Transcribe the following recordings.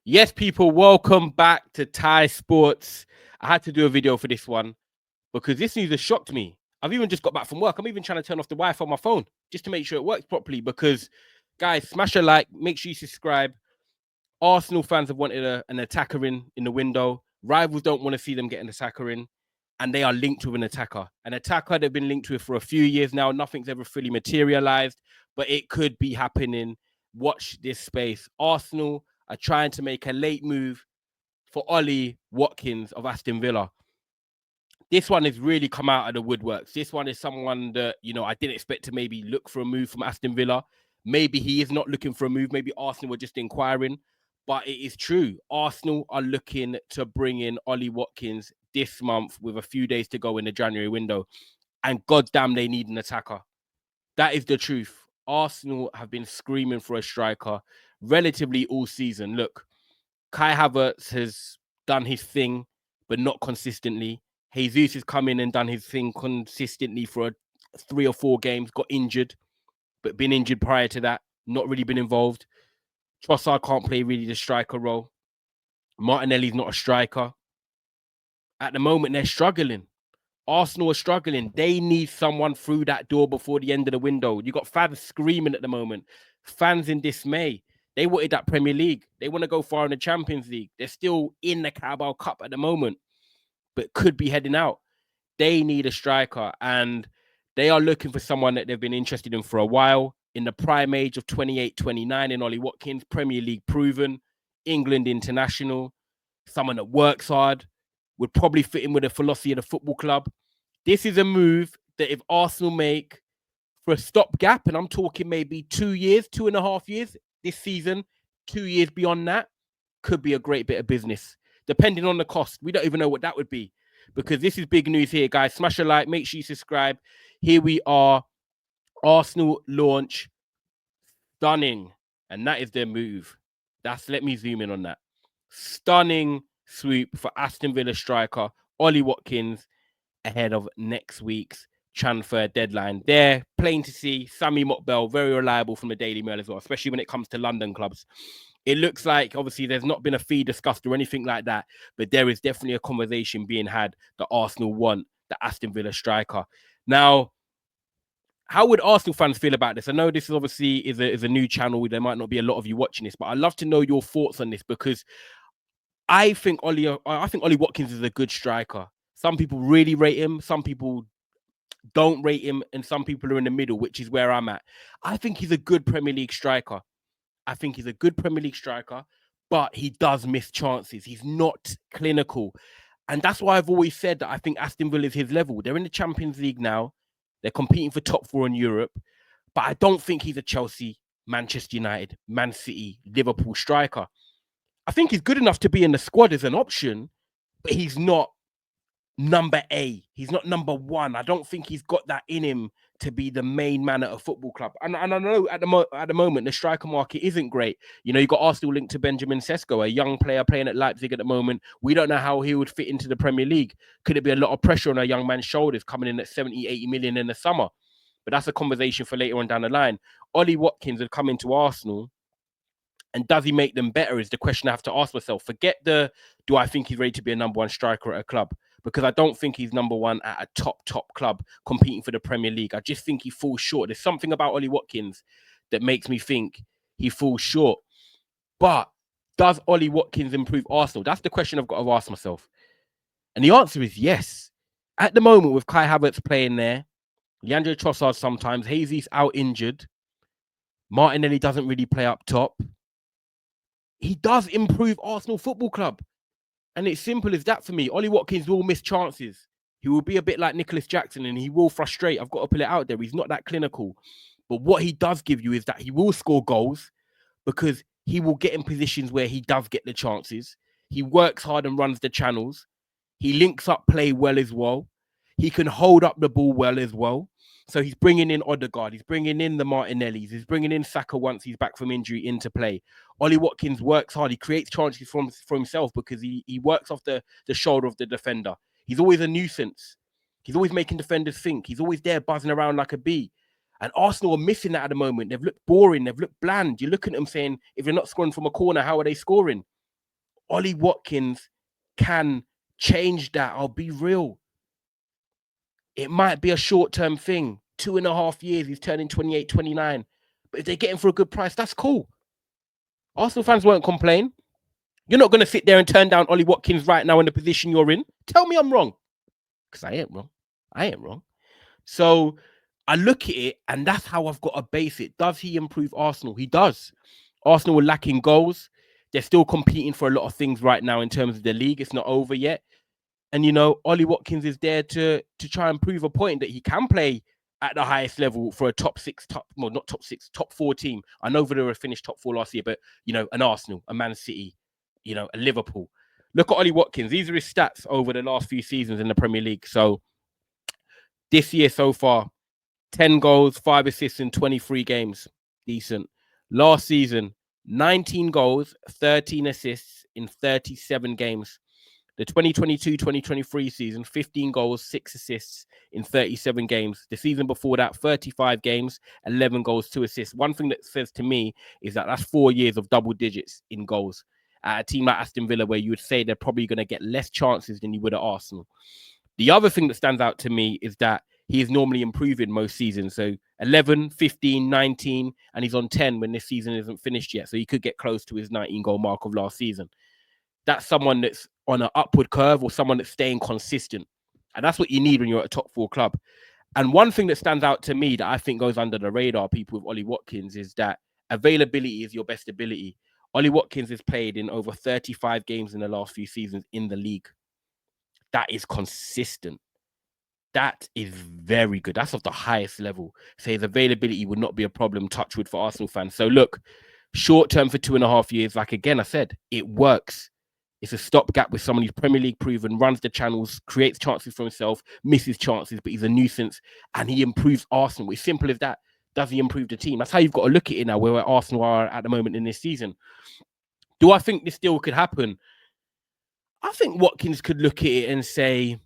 Yes, people, welcome back to Thai Sports. I had to do a video for this one because this news has shocked me. I've even just got back from work. I'm even trying to turn off the Wi-Fi on my phone just to make sure it works properly because, guys, smash a like, make sure you subscribe. Arsenal fans have wanted an attacker in the window. Rivals don't want to see them get an attacker in, and they are linked with an attacker. An attacker they've been linked with for a few years now. Nothing's ever fully materialized, but it could be happening. Watch this space. Arsenal are trying to make a late move for Ollie Watkins of Aston Villa. This one has really come out of the woodworks. This one is someone that, I didn't expect to maybe look for a move from Aston Villa. Maybe he is not looking for a move. Maybe Arsenal were just inquiring. But it is true. Arsenal are looking to bring in Ollie Watkins this month with a few days to go in the January window. And goddamn, they need an attacker. That is the truth. Arsenal have been screaming for a striker relatively all season. Look, Kai Havertz has done his thing, but not consistently. Jesus has come in and done his thing consistently for 3 or 4 games, got injured, but been injured prior to that, not really been involved. Trossard can't play really the striker role. Martinelli's not a striker. At the moment, they're struggling. Arsenal are struggling. They need someone through that door before the end of the window. You got fans screaming at the moment, fans in dismay. They wanted that Premier League. They want to go far in the Champions League. They're still in the Carabao Cup at the moment, but could be heading out. They need a striker, and they are looking for someone that they've been interested in for a while. In the prime age of 28, 29 in Ollie Watkins, Premier League proven, England international, someone that works hard, would probably fit in with the philosophy of the football club. This is a move that if Arsenal make for a stopgap, and I'm talking maybe 2 years, 2.5 years this season, 2 years beyond that, could be a great bit of business. Depending on the cost, we don't even know what that would be because this is big news here, guys. Smash a like, make sure you subscribe. Here we are, Arsenal launch, stunning, and that is their move. Let me zoom in on that. Stunning swoop for Aston Villa striker Ollie Watkins ahead of next week's transfer deadline. There, plain to see, Sammy Mokbel, very reliable from the Daily Mail as well, especially when it comes to London clubs. It looks like, obviously, there's not been a fee discussed or anything like that, but there is definitely a conversation being had that Arsenal want the Aston Villa striker. Now, how would Arsenal fans feel about this? I know this is obviously is a new channel. There might not be a lot of you watching this, but I'd love to know your thoughts on this because I think Ollie Watkins is a good striker. Some people really rate him. Some people don't rate him, and some people are in the middle, which is where I'm at. I think he's a good Premier League striker. But he does miss chances. He's not clinical. And that's why I've always said that I think Aston Villa is his level. They're in the Champions League now. They're competing for top 4 in Europe. But I don't think he's a Chelsea, Manchester United, Man City, Liverpool striker. I think he's good enough to be in the squad as an option, but he's not number A. He's not number 1. I don't think he's got that in him to be the main man at a football club. And I know at the moment, the striker market isn't great. You got Arsenal linked to Benjamin Sesko, a young player playing at Leipzig at the moment. We don't know how he would fit into the Premier League. Could it be a lot of pressure on a young man's shoulders coming in at 70, 80 million in the summer? But that's a conversation for later on down the line. Ollie Watkins had come into Arsenal, and does he make them better is the question I have to ask myself. Forget do I think he's ready to be a number 1 striker at a club? Because I don't think he's number 1 at a top club competing for the Premier League. I just think he falls short. There's something about Ollie Watkins that makes me think he falls short. But does Ollie Watkins improve Arsenal? That's the question I've got to ask myself. And the answer is yes. At the moment, with Kai Havertz playing there, Leandro Trossard sometimes, Jesus out injured, Martinelli doesn't really play up top. He does improve Arsenal Football Club. And it's simple as that for me. Ollie Watkins will miss chances. He will be a bit like Nicholas Jackson and he will frustrate. I've got to put it out there. He's not that clinical. But what he does give you is that he will score goals because he will get in positions where he does get the chances. He works hard and runs the channels. He links up play well as well. He can hold up the ball well as well. So he's bringing in Odegaard. He's bringing in the Martinellis. He's bringing in Saka once he's back from injury into play. Ollie Watkins works hard. He creates chances for himself because he works off the shoulder of the defender. He's always a nuisance. He's always making defenders think. He's always there buzzing around like a bee. And Arsenal are missing that at the moment. They've looked boring. They've looked bland. You're looking at them saying, if they're not scoring from a corner, how are they scoring? Ollie Watkins can change that. I'll be real. It might be a short-term thing. 2.5 years, he's turning 28, 29. But if they get him for a good price, that's cool. Arsenal fans won't complain. You're not going to sit there and turn down Ollie Watkins right now in the position you're in. Tell me I'm wrong. Because I ain't wrong. I ain't wrong. So I look at it, and that's how I've got to base it. Does he improve Arsenal? He does. Arsenal were lacking goals. They're still competing for a lot of things right now in terms of the league. It's not over yet. And, you know, Ollie Watkins is there to try and prove a point that he can play at the highest level for a top 4 team. I know Villa finished top 4 last year, but, you know, an Arsenal, a Man City, you know, a Liverpool. Look at Ollie Watkins. These are his stats over the last few seasons in the Premier League. So this year so far, 10 goals, 5 assists in 23 games. Decent. Last season, 19 goals, 13 assists in 37 games. The 2022-2023 season, 15 goals, 6 assists in 37 games. The season before that, 35 games, 11 goals, 2 assists. One thing that says to me is that that's 4 years of double digits in goals. At a team like Aston Villa, where you would say they're probably going to get less chances than you would at Arsenal. The other thing that stands out to me is that he is normally improving most seasons. So 11, 15, 19, and he's on 10 when this season isn't finished yet. So he could get close to his 19-goal mark of last season. That's someone that's on an upward curve or someone that's staying consistent. And that's what you need when you're at a top 4 club. And one thing that stands out to me that I think goes under the radar, people with Ollie Watkins, is that availability is your best ability. Ollie Watkins has played in over 35 games in the last few seasons in the league. That is consistent. That is very good. That's of the highest level. So his availability would not be a problem, touch wood, for Arsenal fans. So look, short term for 2.5 years, like again, I said, it works. It's a stopgap with someone who's Premier League proven, runs the channels, creates chances for himself, misses chances, but he's a nuisance, and he improves Arsenal. It's simple as that. Does he improve the team? That's how you've got to look at it now, where Arsenal are at the moment in this season. Do I think this still could happen? I think Watkins could look at it and say,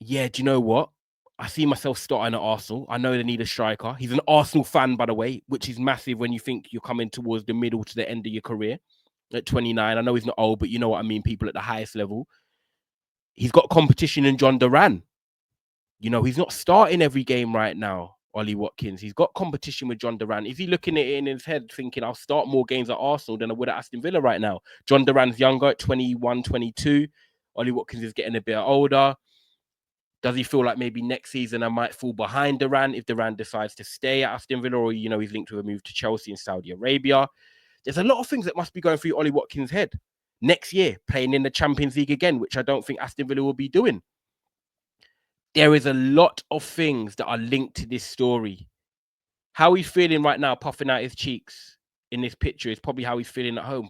yeah, do you know what? I see myself starting at Arsenal. I know they need a striker. He's an Arsenal fan, by the way, which is massive when you think you're coming towards the middle to the end of your career at 29. I know he's not old, but you know what I mean, people at the highest level. He's got competition in John Duran. You know, he's not starting every game right now, Ollie Watkins. He's got competition with John Duran. Is he looking at it in his head thinking, I'll start more games at Arsenal than I would at Aston Villa right now? John Duran's younger at 21, 22. Ollie Watkins is getting a bit older. Does he feel like maybe next season I might fall behind Duran if Duran decides to stay at Aston Villa, or, you know, he's linked with a move to Chelsea in Saudi Arabia? There's a lot of things that must be going through Ollie Watkins' head. Next year, playing in the Champions League again, which I don't think Aston Villa will be doing. There is a lot of things that are linked to this story. How he's feeling right now, puffing out his cheeks in this picture, is probably how he's feeling at home.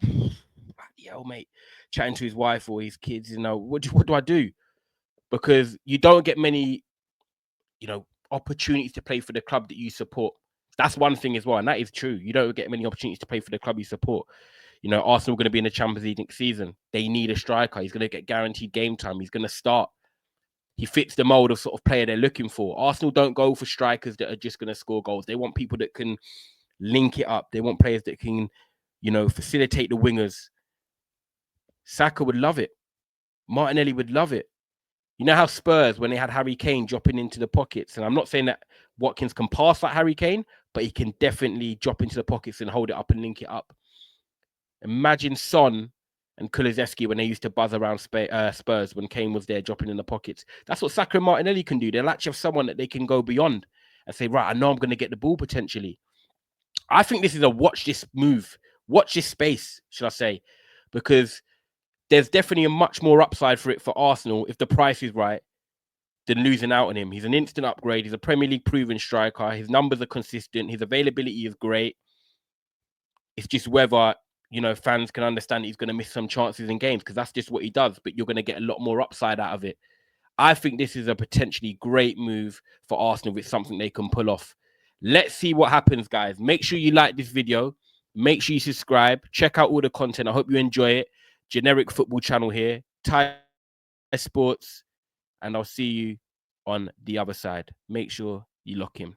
Yo, mate, chatting to his wife or his kids, you know, what do I do? Because you don't get many, you know, opportunities to play for the club that you support. That's one thing as well, and that is true. You don't get many opportunities to play for the club you support. You know, Arsenal are going to be in the Champions League next season. They need a striker. He's going to get guaranteed game time. He's going to start. He fits the mold of sort of player they're looking for. Arsenal don't go for strikers that are just going to score goals. They want people that can link it up. They want players that can, you know, facilitate the wingers. Saka would love it. Martinelli would love it. You know how Spurs, when they had Harry Kane dropping into the pockets, and I'm not saying that Watkins can pass like Harry Kane, but he can definitely drop into the pockets and hold it up and link it up. Imagine Son and Kulusevski when they used to buzz around Spurs when Kane was there dropping in the pockets. That's what Saka and Martinelli can do. They'll actually have someone that they can go beyond and say, right, I know I'm going to get the ball potentially. I think this is a watch this move, watch this space, should I say, because there's definitely a much more upside for it for Arsenal if the price is right than losing out on him. He's an instant upgrade. He's a Premier League proven striker. His numbers are consistent. His availability is great. It's just whether, you know, fans can understand he's going to miss some chances in games, because that's just what he does, but you're going to get a lot more upside out of it. I think this is a potentially great move for Arsenal. It's something they can pull off. Let's see what happens, guys. Make sure you like this video. Make sure you subscribe. Check out all the content. I hope you enjoy it. Generic football channel here. Thai Sports. And I'll see you on the other side. Make sure you lock in.